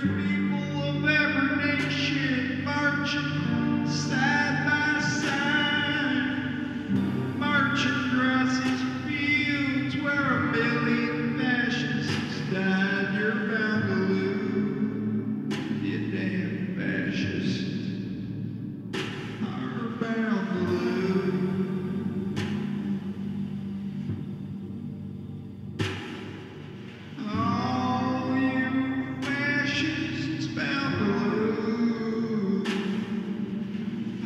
people of every nation marching side by side, marching across these fields where a million fascists died. You're bound to lose, you damn fascist. Are bound to lose. All you fascists bound to lose.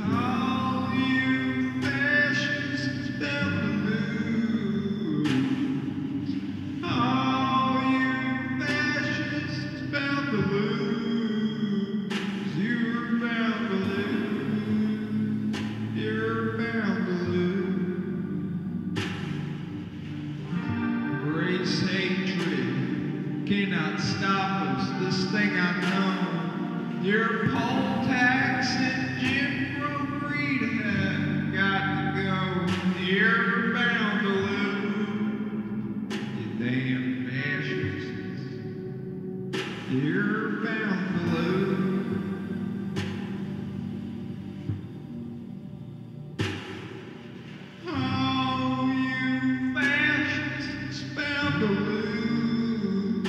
All you fascists bound to lose. All you fascists bound to lose. You're bound to lose. You're bound to lose. Race hatred cannot stop us. This thing I know. Your poll tax and Jim Crow greed have got to go. You're bound to lose. You damn fascists. You're bound to lose. Oh, you fascists bound to lose.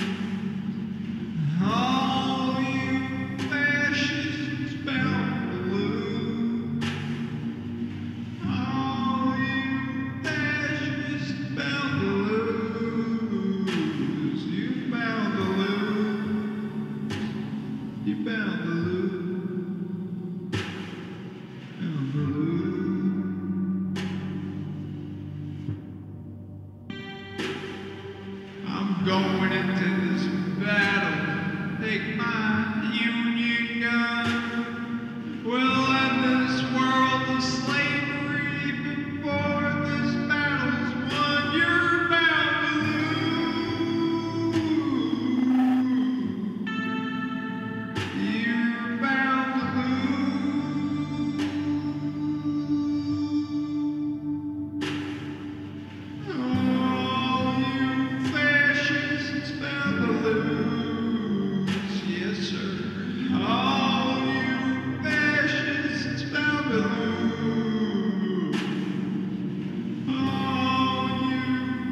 Oh, you fascists bound to lose. Oh, you fascists bound to lose. You bound to lose. You bound to lose. Bound to lose. I'm going into this battle. Take my Union gun. We'll end this world of slavery before this battle's won. You're bound to lose. You're bound to lose. Oh, you fascists bound to lose. Yes, sir. Oh, you fascists bound to lose. Oh, you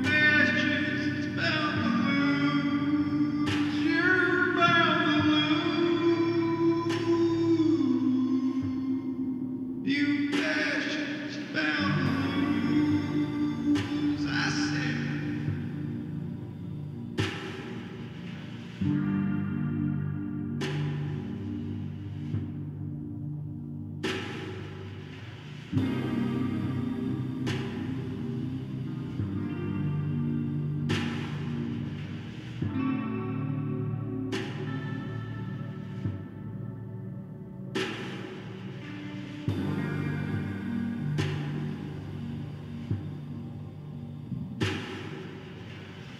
fascists bound to lose. You're bound to lose. You fascists bound to lose. I said.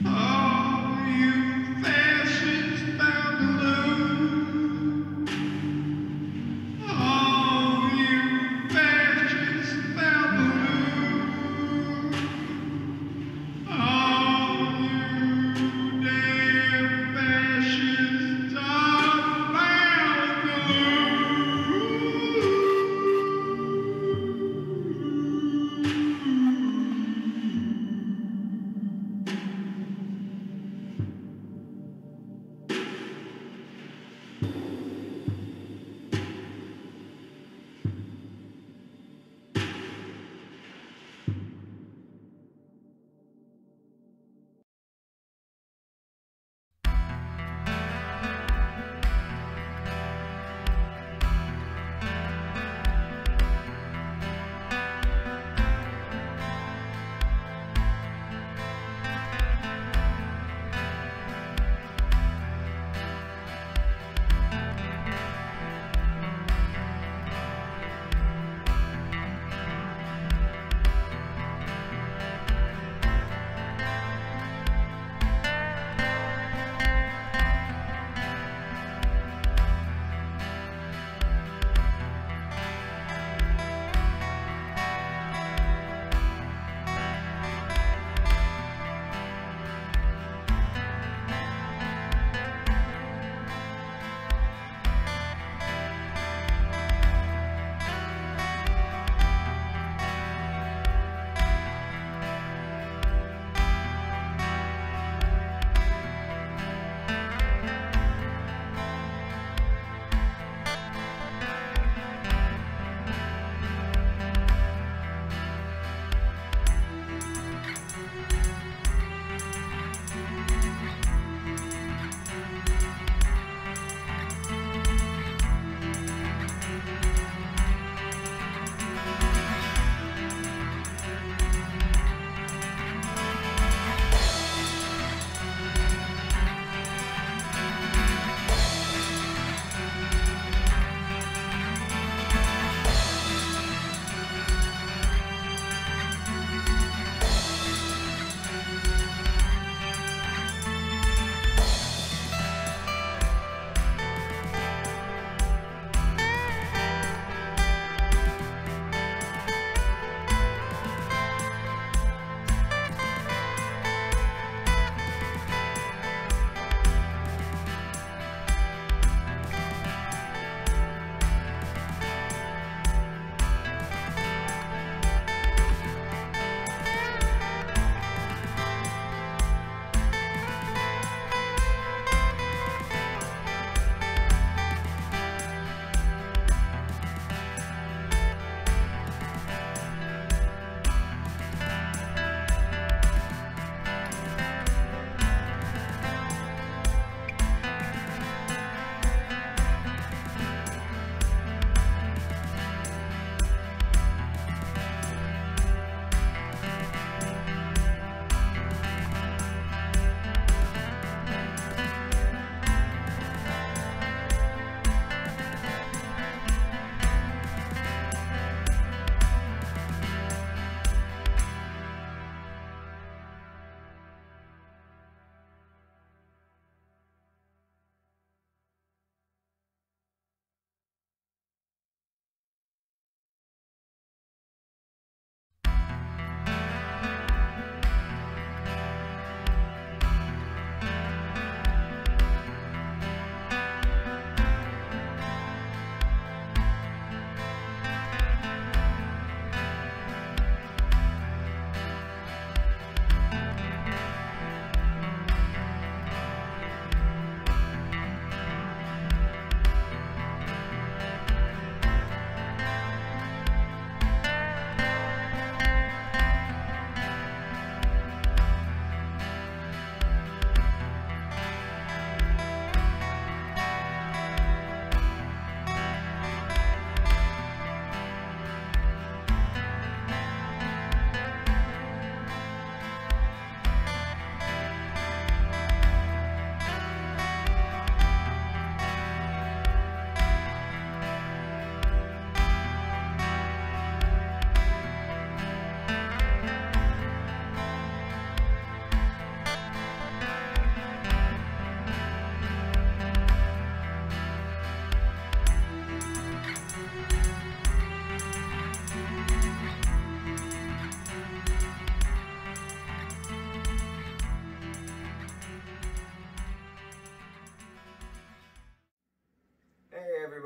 Oh, you fascists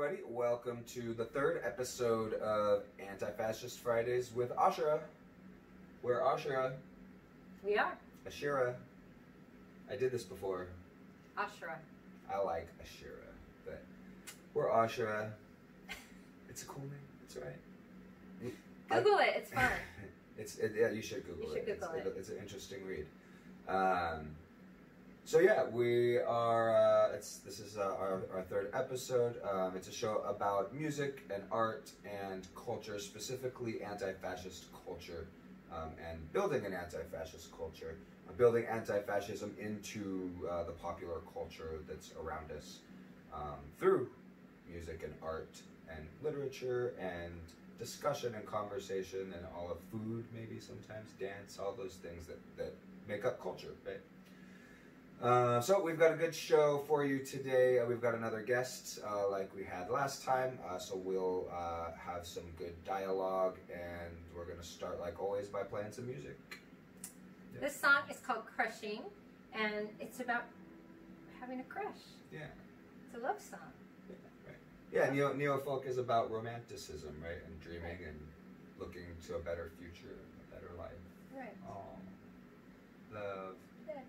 everybody. Welcome to the third episode of Anti-Fascist Fridays with Ashera. We're Ashera. We are. Ashera. I did this before. Ashera. I like Ashera, but we're Ashera. It's a cool name. It's right. Google it. It's fun. Yeah, you should Google it. Google it. It's an interesting read. So yeah, we are. This is our third episode. It's a show about music and art and culture, specifically anti-fascist culture, and building an anti-fascist culture, building anti-fascism into the popular culture that's around us through music and art and literature and discussion and conversation and all of food, maybe sometimes dance, all those things that make up culture, right? So we've got a good show for you today. We've got another guest like we had last time, so we'll have some good dialogue, and we're going to start, like always, by playing some music. Yeah. This song is called Crushing, and it's about having a crush. Yeah. It's a love song. Yeah, right. Yeah, neo-folk is about romanticism, right? And dreaming and looking to a better future, a better life. Right. Oh, love. Yes.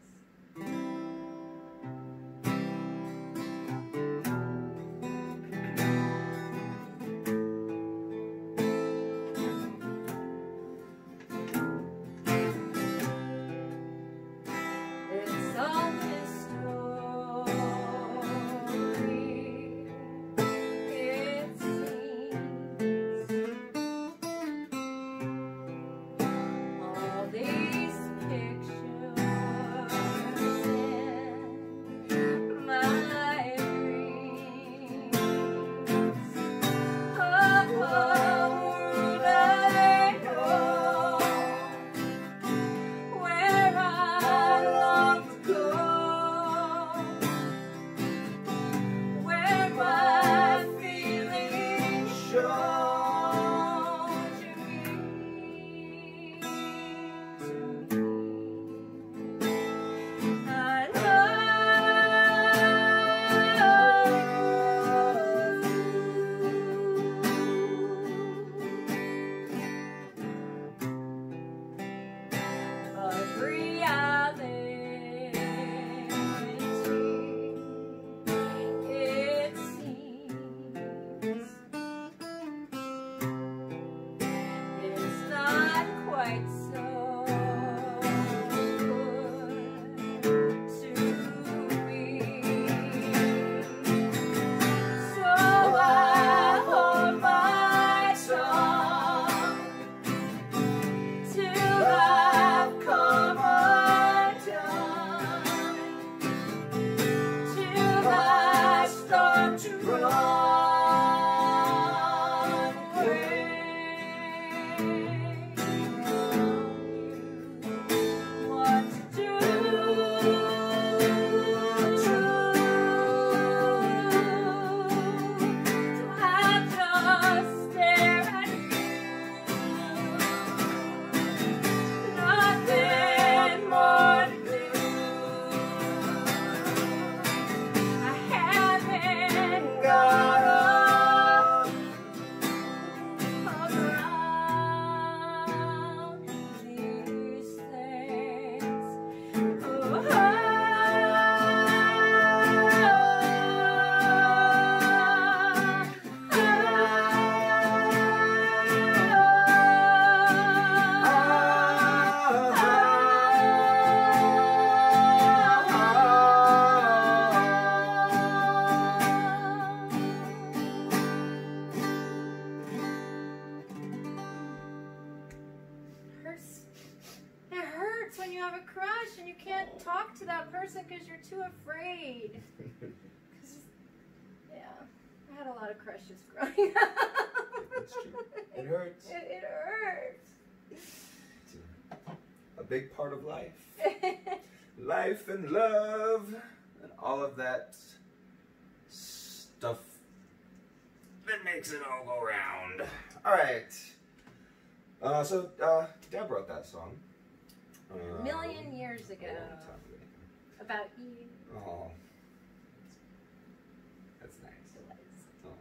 Because you're too afraid. Yeah, I had a lot of crushes growing up. It's true. It hurts. It hurts. It's a big part of life. Life and love and all of that stuff that makes it all go round. All right. So Deb wrote that song. A million years ago. About you. Oh. That's nice. Oh.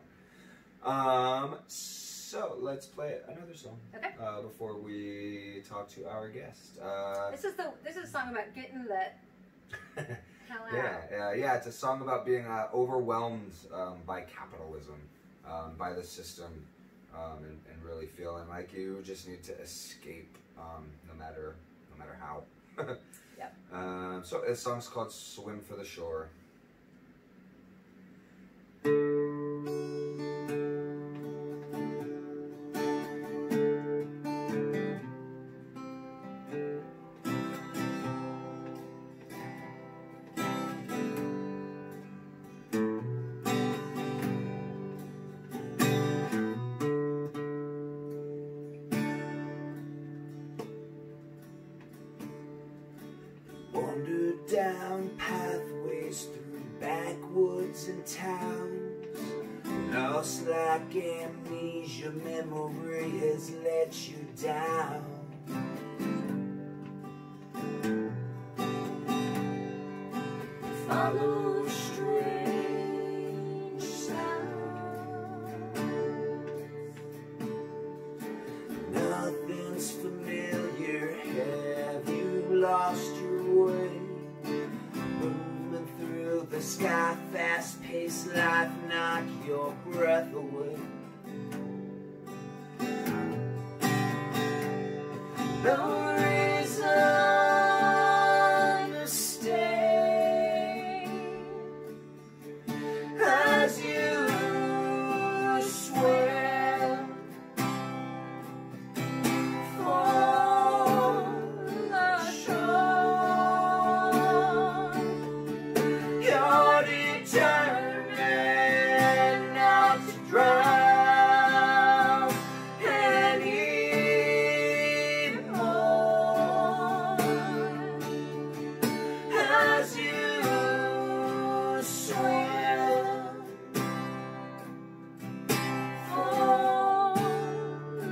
So let's play another song. Okay. Before we talk to our guest. This is a song about getting the hell out. Yeah. It's a song about being overwhelmed by capitalism, by the system, and really feeling like you just need to escape, no matter how. Yep. So this song's called "Swim for the Shore." Wander down pathways through backwoods and towns, lost like amnesia, memory has let you down. Follow strange sounds, nothing's familiar, have you lost your way? Moving through the sky, fast-paced life, knock your breath away. No reason to stay as you swim for the shore. You're determined not to drown anymore as you swim for the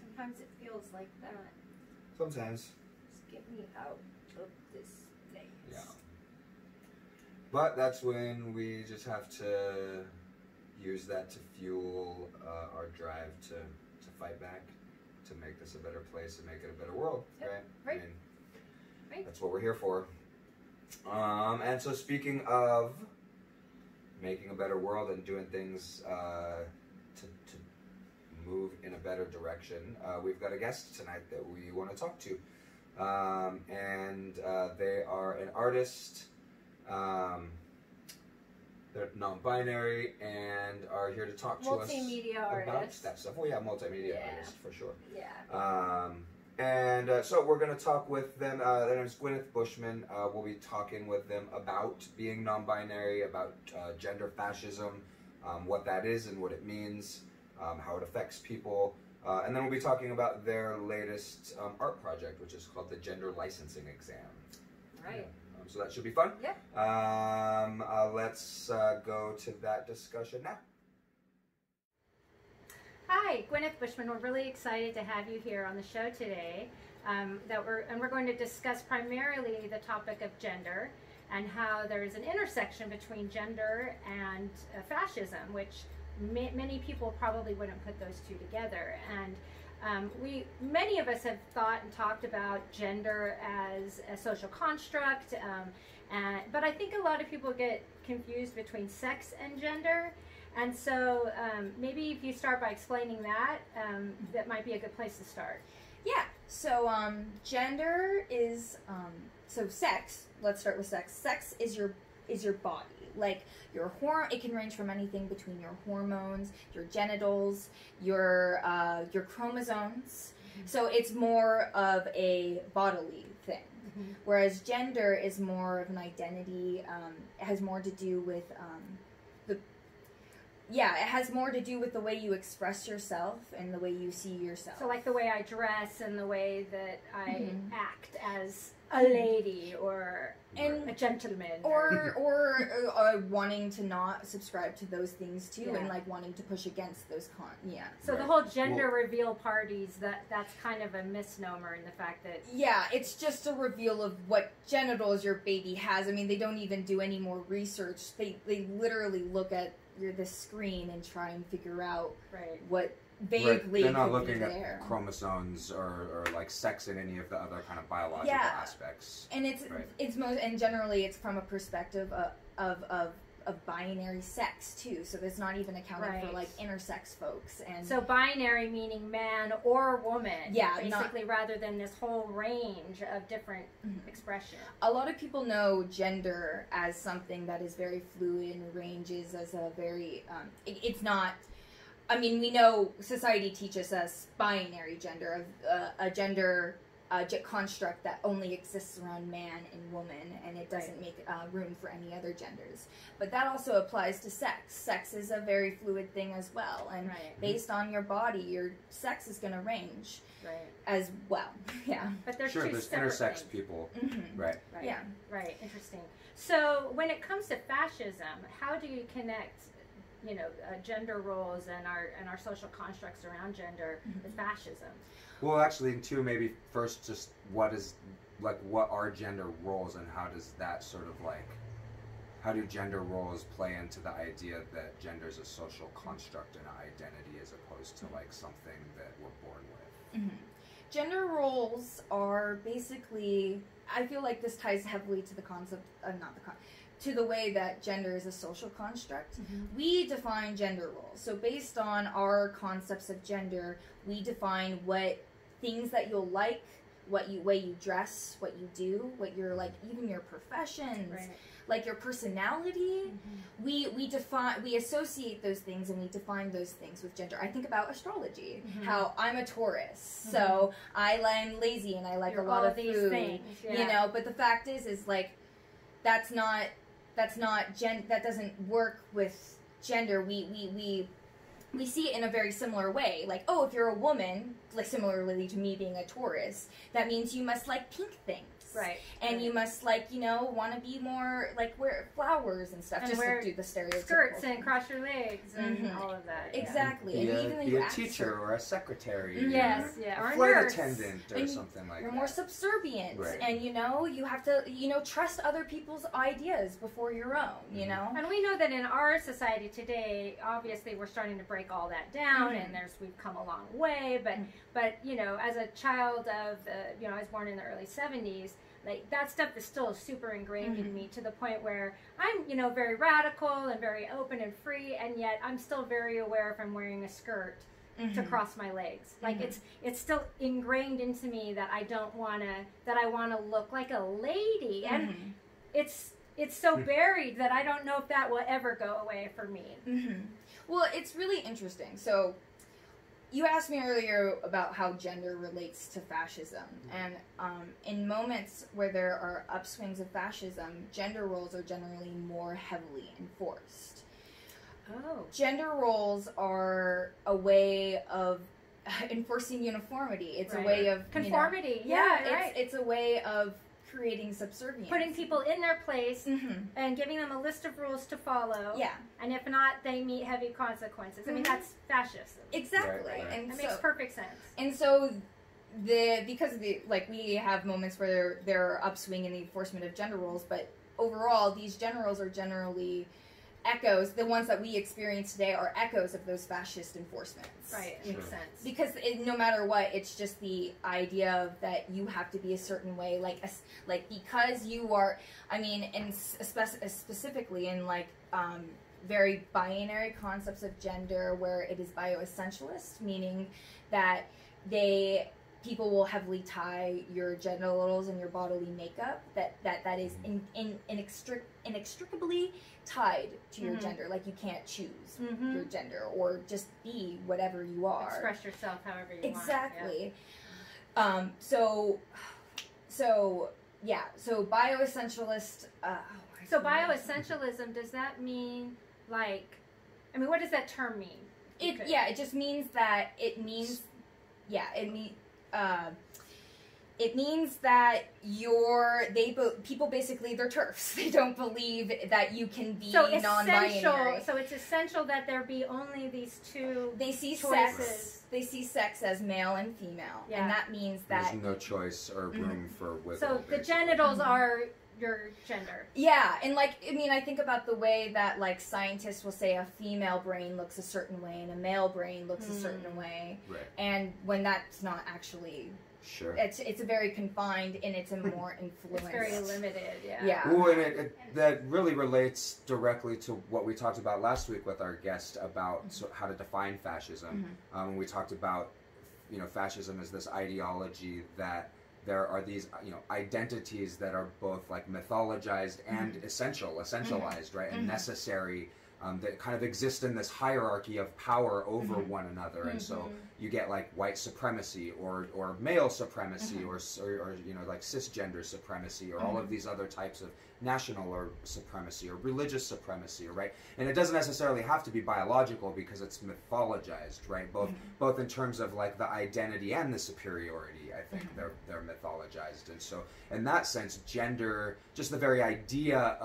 Sometimes it feels like that. Sometimes. Just get me out of this thing. Yeah. But that's when we just have to use that to fuel our drive to fight back, to make this a better place and make it a better world, Yep, right? right. I mean, Right. that's what we're here for. And so speaking of making a better world and doing things to move in a better direction, we've got a guest tonight that we want to talk to. And they are an artist They're non-binary and are here to talk to us about artists. that stuff. Well, yeah, multimedia Yeah. artists for sure. Yeah. And so we're going to talk with them. Their name is Gwyneth Bushman. We'll be talking with them about being non-binary, about gender fascism, what that is and what it means, how it affects people. And then we'll be talking about their latest art project, which is called the Gender Licensing Exam. Right. So that should be fun. Yeah. Let's go to that discussion now. Hi, Gwyneth Bushman. We're really excited to have you here on the show today. We're going to discuss primarily the topic of gender and how there's an intersection between gender and fascism, which many people probably wouldn't put those two together. And many of us have thought and talked about gender as a social construct, but I think a lot of people get confused between sex and gender. And so maybe if you start by explaining that, that might be a good place to start. Yeah, so gender is, so sex, let's start with sex. Sex is your body. Like it can range from anything between your hormones, your genitals, your chromosomes. Mm-hmm. So it's more of a bodily thing. Mm-hmm. Whereas gender is more of an identity. It has more to do with it has more to do with the way you express yourself and the way you see yourself. So like the way I dress and the way that I act as a lady or a gentleman. Or wanting to not subscribe to those things too, and like wanting to push against those So the whole gender reveal parties, that's kind of a misnomer in the fact that... Yeah, it's just a reveal of what genitals your baby has. I mean, they don't even do any more research. They literally look at the screen and try and figure out what vaguely They're not could looking be there. at chromosomes or like sex in any of the other kind of biological aspects. And generally it's from a perspective of binary sex too. So there's not even accounted for like intersex folks. And so binary meaning man or woman. Yeah, basically rather than this whole range of different expression. A lot of people know gender as something that is very fluid and ranges as a very it's not. I mean, we know society teaches us binary gender, a gender construct that only exists around man and woman, and it doesn't make room for any other genders. But that also applies to sex. Sex is a very fluid thing as well, and based on your body, your sex is going to range as well. Yeah. But there's there's intersex people. Right. Yeah. Right. Interesting. So when it comes to fascism, how do you connect gender roles and our social constructs around gender with fascism? Well, actually, too, maybe first just what are gender roles and how does that sort of how do gender roles play into the idea that gender is a social construct and an identity as opposed to something that we're born with? Mm-hmm. Gender roles are basically, I feel like this ties heavily to the concept, to the way that gender is a social construct. We define gender roles. So based on our concepts of gender, we define what things that you'll like, way you dress, what you do, what your even your professions, like your personality. We associate those things and we define those things with gender. I think about astrology, how I'm a Taurus, so I'm lazy and I like a lot of these food, things, but the fact is that doesn't work with gender. We see it in a very similar way. If you're a woman, similarly to me being a Taurus, that means you must like pink things. Right. And you must want to be more wear flowers and stuff, and just wear to do the stereotypical skirts and cross your legs and all of that. Exactly. Yeah. And even be a teacher or a secretary. Or a a flight nurse. attendant or something like that. You're more subservient, and you have to trust other people's ideas before your own. And we know that in our society today, obviously we're starting to break all that down, and we've come a long way. But as a child of I was born in the early 70s. That stuff is still super ingrained in me, to the point where I'm, very radical and very open and free, and yet I'm still very aware if I'm wearing a skirt to cross my legs. It's still ingrained into me that I want to look like a lady, and it's it's so buried that I don't know if that will ever go away for me. Well, it's really interesting. So, you asked me earlier about how gender relates to fascism, and in moments where there are upswings of fascism, gender roles are generally more heavily enforced. Oh. Gender roles are a way of enforcing uniformity. It's a way of conformity. It's a way of creating subservience, putting people in their place and giving them a list of rules to follow. Yeah, and if not, they meet heavy consequences. I mean, that's fascism. Exactly, Right. and that so, makes perfect sense. And so, we have moments where there are upswing in the enforcement of gender roles, but overall, these gender roles are generally echoes. The ones that we experience today are echoes of those fascist enforcements. Right, it makes sense. Because no matter what, it's just the idea of that you have to be a certain way, like because you are. I mean, and specifically in very binary concepts of gender, where it is bioessentialist, meaning that people will heavily tie your genitals and your bodily makeup that is inextricably tied to your gender. Like, you can't choose your gender or just be whatever you are. Express yourself however you want. Exactly. So bioessentialist. So bioessentialism, does that mean what does that term mean? It just means that it means that people basically, they're TERFs. They don't believe that you can be non-binary. So it's essential that there be only these two. They see choices. They see sex as male and female, and that means that there's no choice or room for wiggle. So the genitals are your gender. Yeah, and I think about the way that scientists will say a female brain looks a certain way and a male brain looks a certain way, right. And when that's not actually. Sure. It's a very confined, and it's a more influenced. It's very limited, yeah. Yeah. Ooh, and that really relates directly to what we talked about last week with our guest about how to define fascism. We talked about, fascism as this ideology that there are these, identities that are both mythologized and essentialized, right, and necessary. That kind of exist in this hierarchy of power over one another, and so you get white supremacy or male supremacy or cisgender supremacy or all of these other types of national or supremacy or religious supremacy, right? And it doesn't necessarily have to be biological because it's mythologized, right? Both in terms of the identity and the superiority. I think they're mythologized, and so in that sense, gender, just the very idea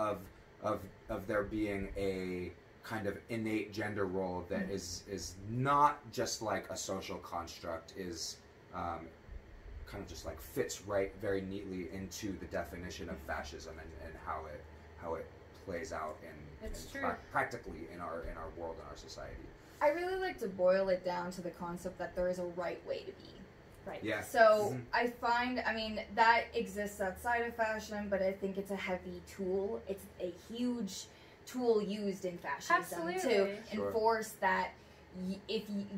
of there being a kind of innate gender role that is not just a social construct, is kind of just fits very neatly into the definition of fascism and how it plays out practically in our world and our society. I really like to boil it down to the concept that there is a right way to be. Right. Yeah. So I find, that exists outside of fashion, but I think it's a heavy tool. It's a huge tool used in fascism to enforce that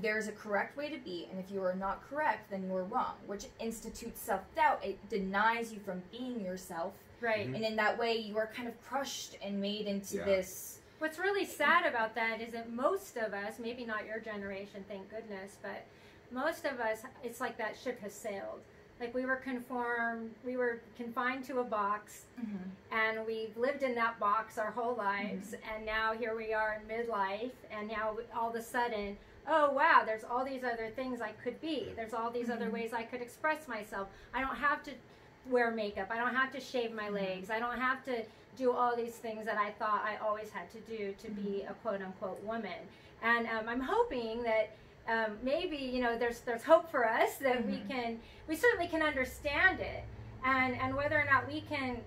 there's a correct way to be, and if you are not correct, then you are wrong, which institutes self-doubt. It denies you from being yourself. Right. And in that way, you are kind of crushed and made into this. What's really sad about that is that most of us, maybe not your generation, thank goodness, but most of us, it's like that ship has sailed. We were confined to a box, and we've lived in that box our whole lives, and now here we are in midlife, and now all of a sudden, oh wow, there's all these other things I could be. There's all these other ways I could express myself. I don't have to wear makeup. I don't have to shave my legs. I don't have to do all these things that I thought I always had to do to be a quote-unquote woman. And I'm hoping that maybe there's hope for us that we certainly can understand it, and whether or not we can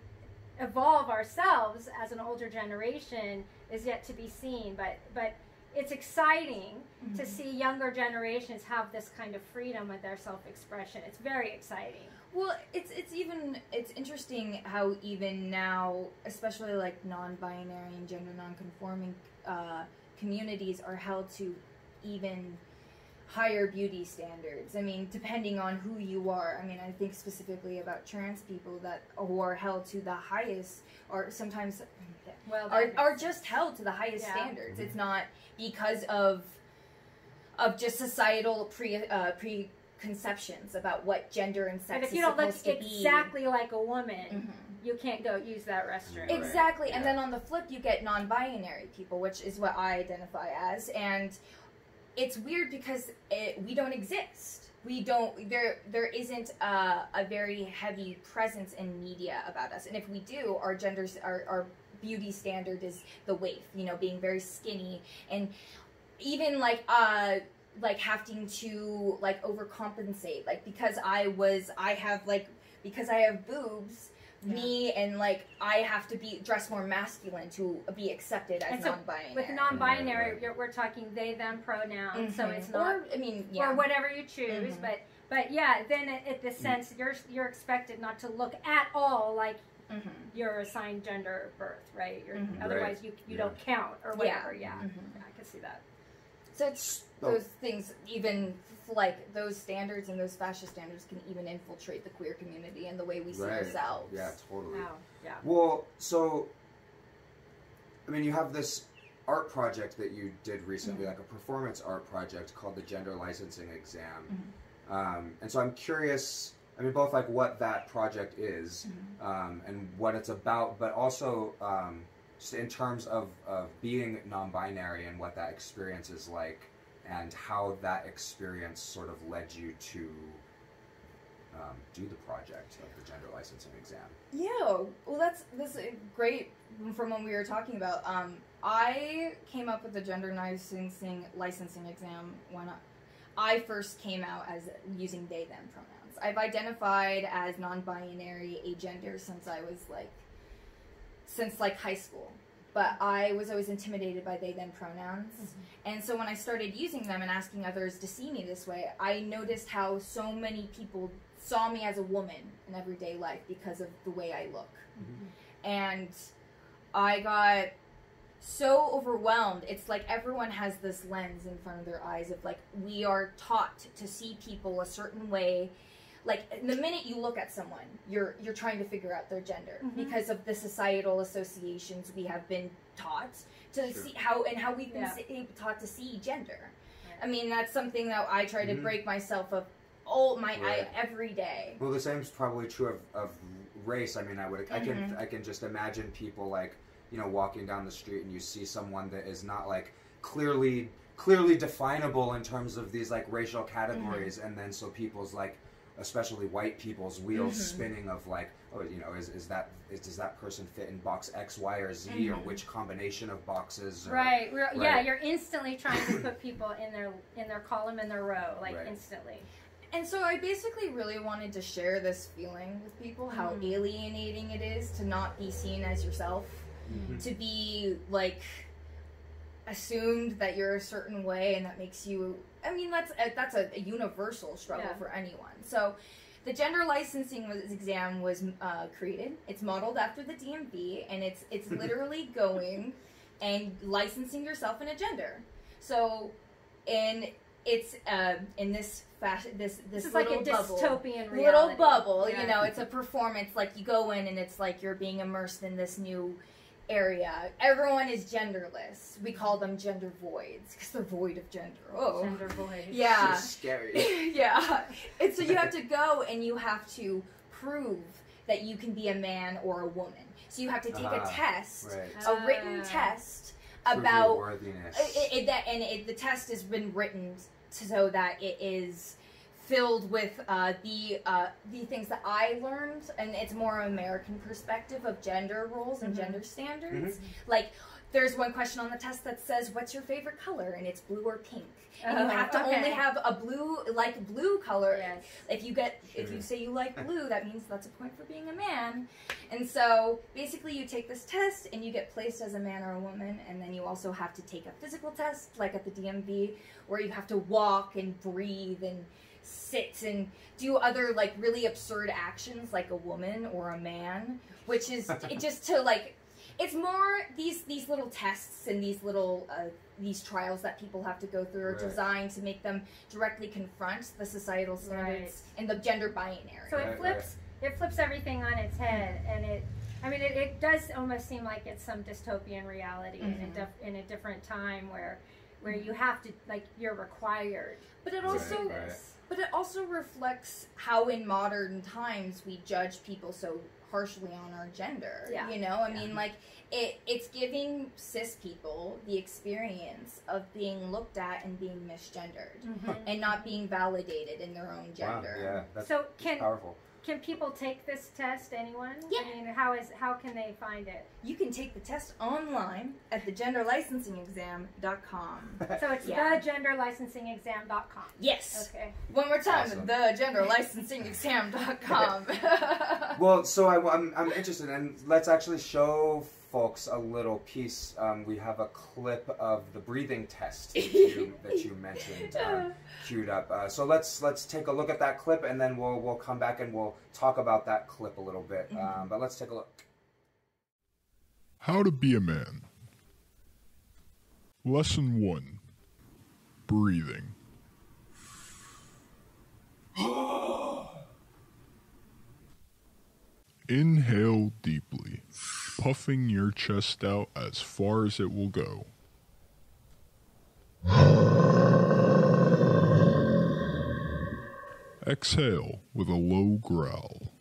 evolve ourselves as an older generation is yet to be seen. But it's exciting to see younger generations have this kind of freedom with their self-expression. It's very exciting. Well, it's interesting how even now, especially non-binary and gender non-conforming communities are held to even higher beauty standards. I mean, depending on who you are. I mean, I think specifically about trans people who are held to the highest, or sometimes are just held to the highest standards. It's not because of just societal preconceptions about what gender and sex is supposed to be. But if you don't look exactly like a woman, you can't go use that restroom. Exactly. And then on the flip, you get non-binary people, which is what I identify as. And it's weird because we don't exist. We don't, there isn't a very heavy presence in media about us. And if we do, our genders, our beauty standard is the waif, you know, being very skinny, and even like having to like overcompensate, like because I have boobs, me, and like I have to be dressed more masculine to be accepted as non-binary. With non-binary, we're talking they them pronouns, so it's not, or I mean, or whatever you choose. But yeah, then at the sense you're expected not to look at all like your assigned gender of birth, right? Otherwise you don't count or whatever. I can see that. So it's those things, even like those standards and those fascist standards, can even infiltrate the queer community and the way we see ourselves. Yeah, totally. Wow. Yeah. Well, so I mean, you have this art project that you did recently, like a performance art project called the Gender Licensing Exam. And so I'm curious, I mean, both like what that project is and what it's about, but also just in terms of being non-binary and what that experience is like, and how that experience sort of led you to do the project of the Gender Licensing Exam. Yeah, well that's great from what we were talking about. I came up with the Gender Licensing Exam when I first came out as using they them pronouns. I've identified as non-binary, agender since high school. But I was always intimidated by they them pronouns. And so when I started using them and asking others to see me this way, I noticed how so many people saw me as a woman in everyday life because of the way I look. And I got so overwhelmed. It's like everyone has this lens in front of their eyes of like, we are taught to see people a certain way. Like the minute you look at someone, you're trying to figure out their gender because of the societal associations we have been taught to see how we've been taught to see gender. I mean, that's something that I try to break myself of every day. Well, the same is probably true of race. I mean, I can just imagine people like, you know, walking down the street and you see someone that is not like clearly definable in terms of these like racial categories, and then so people's like, especially white people's wheels spinning of like, oh, you know, does that person fit in box X, Y, or Z, or which combination of boxes? Or, right. Yeah, you're instantly trying to put people in their column, in their row, like instantly. And so I basically really wanted to share this feeling with people, how alienating it is to not be seen as yourself, to be like assumed that you're a certain way, and that makes you, I mean, that's a universal struggle for anyone. So the Gender Licensing Exam was created. It's modeled after the DMV, and it's literally going and licensing yourself in a gender. So it's in this fashion, this is little like a bubble, dystopian reality. Little bubble, you know, it's a performance. Like you go in and it's like you're being immersed in this new area. Everyone is genderless. We call them gender voids because they're void of gender. Oh, gender void. Yeah, so scary. Yeah, and so you have to go and you have to prove that you can be a man or a woman. So you have to take a test, a written test about your worthiness. The test has been written so that it is filled with the things that I learned, and it's more American perspective of gender roles and gender standards. Like, there's one question on the test that says, "What's your favorite color?" and it's blue or pink, and you have to only have a blue color. Yes. If you say you like blue, that means that's a point for being a man. And so basically, you take this test and you get placed as a man or a woman, and then you also have to take a physical test, like at the DMV, where you have to walk and breathe and sit and do other like really absurd actions like a woman or a man, which is just to like, It's more these little tests and these little these trials that people have to go through are designed to make them directly confront the societal standards and the gender binary. So it flips everything on its head, and it does almost seem like it's some dystopian reality in a different time where you have to, like, you're required. But it also But it also reflects how in modern times we judge people so harshly on our gender. Yeah. You know, I mean, like, it's giving cis people the experience of being looked at and being misgendered and not being validated in their own gender. Wow, yeah, that's powerful. Can people take this test, anyone? Yeah. I mean, how can they find it? You can take the test online at thegenderlicensingexam.com. So it's thegenderlicensingexam.com. Yes. Okay. One more time, Awesome. thegenderlicensingexam.com. Well, so I'm interested, and let's actually show folks a little piece. We have a clip of the breathing test that you mentioned queued up. So let's take a look at that clip, and then we'll come back and we'll talk about that clip a little bit. But let's take a look. How to be a man. Lesson 1. Breathing. Inhale deeply, puffing your chest out as far as it will go. Exhale with a low growl.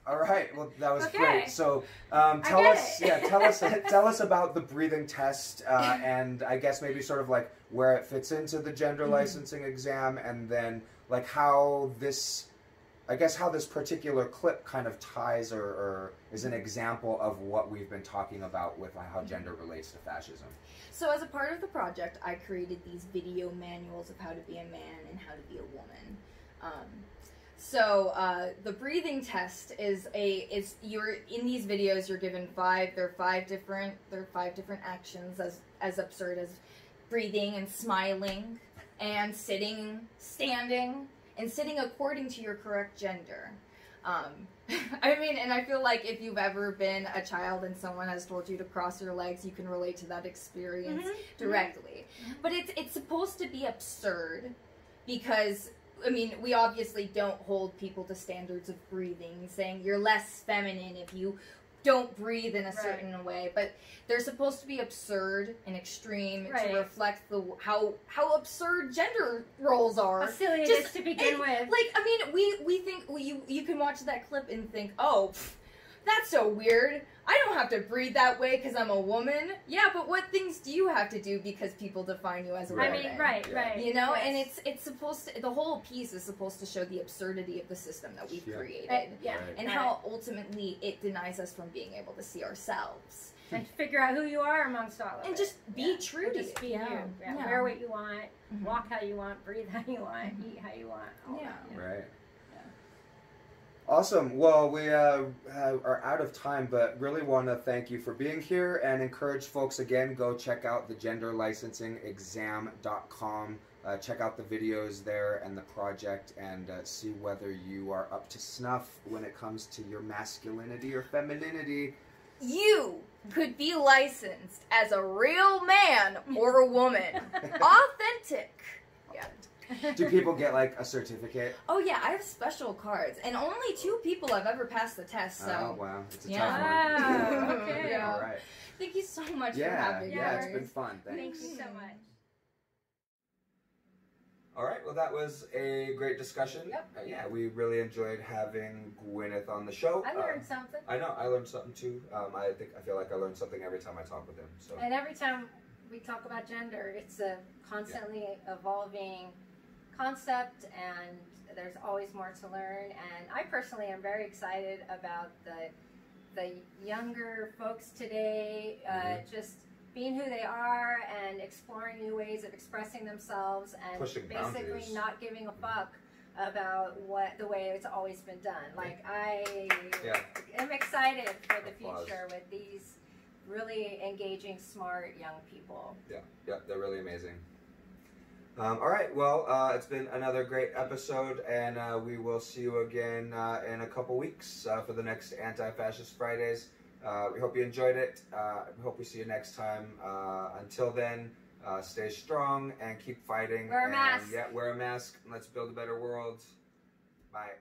All right. Well, that was Okay. great. So, tell us about the breathing test, and I guess maybe sort of like where it fits into the gender licensing exam, and then like how this particular clip kind of ties or is an example of what we've been talking about with how gender relates to fascism. So as a part of the project, I created these video manuals of how to be a man and how to be a woman. So the breathing test is you're in these videos, you're given five different actions as absurd as breathing and smiling and sitting, standing, and sitting according to your correct gender. I mean, and I feel like if you've ever been a child and someone has told you to cross your legs, you can relate to that experience directly. But it's supposed to be absurd because, I mean, we obviously don't hold people to standards of breathing, saying you're less feminine if you don't breathe in a certain way, but they're supposed to be absurd and extreme to reflect how absurd gender roles are. How silly it is to begin with. Like, I mean, we think you can watch that clip and think, oh, that's so weird. I don't have to breathe that way because I'm a woman. Yeah, but what things do you have to do because people define you as a woman? I mean, right. You know, and it's supposed to, the whole piece is supposed to show the absurdity of the system that we've created. And how ultimately it denies us from being able to see ourselves. And figure out who you are amongst all of it. And just be true to just be you. Wear what you want, walk how you want, breathe how you want, eat how you want. Right. Awesome. Well, we are out of time, but really want to thank you for being here and encourage folks again, go check out the genderlicensingexam.com. Check out the videos there and the project and see whether you are up to snuff when it comes to your masculinity or femininity. You could be licensed as a real man or a woman. Authentic. Yeah. Do people get like a certificate? Oh yeah, I have special cards, and only 2 people have ever passed the test. So. Oh wow, it's a tough Wow. one. Okay. All right. Thank you so much for having me. Yeah, it's been fun. Thank you so much. All right, well, that was a great discussion. Yep. Yeah, we really enjoyed having Gwyneth on the show. I learned something. I know, I learned something too. I feel like I learned something every time I talk with him. So. And every time we talk about gender, it's a constantly evolving concept, and there's always more to learn. And I personally am very excited about the younger folks today, just being who they are and exploring new ways of expressing themselves and pushing basically boundaries. Not giving a fuck about the way it's always been done. Like, I am excited for the future with these really engaging, smart young people. Yeah, they're really amazing. All right, well, it's been another great episode, and we will see you again in a couple weeks for the next Anti-Fascist Fridays. We hope you enjoyed it. We hope we see you next time. Until then, stay strong and keep fighting. Wear a mask. Yeah, wear a mask. And let's build a better world. Bye.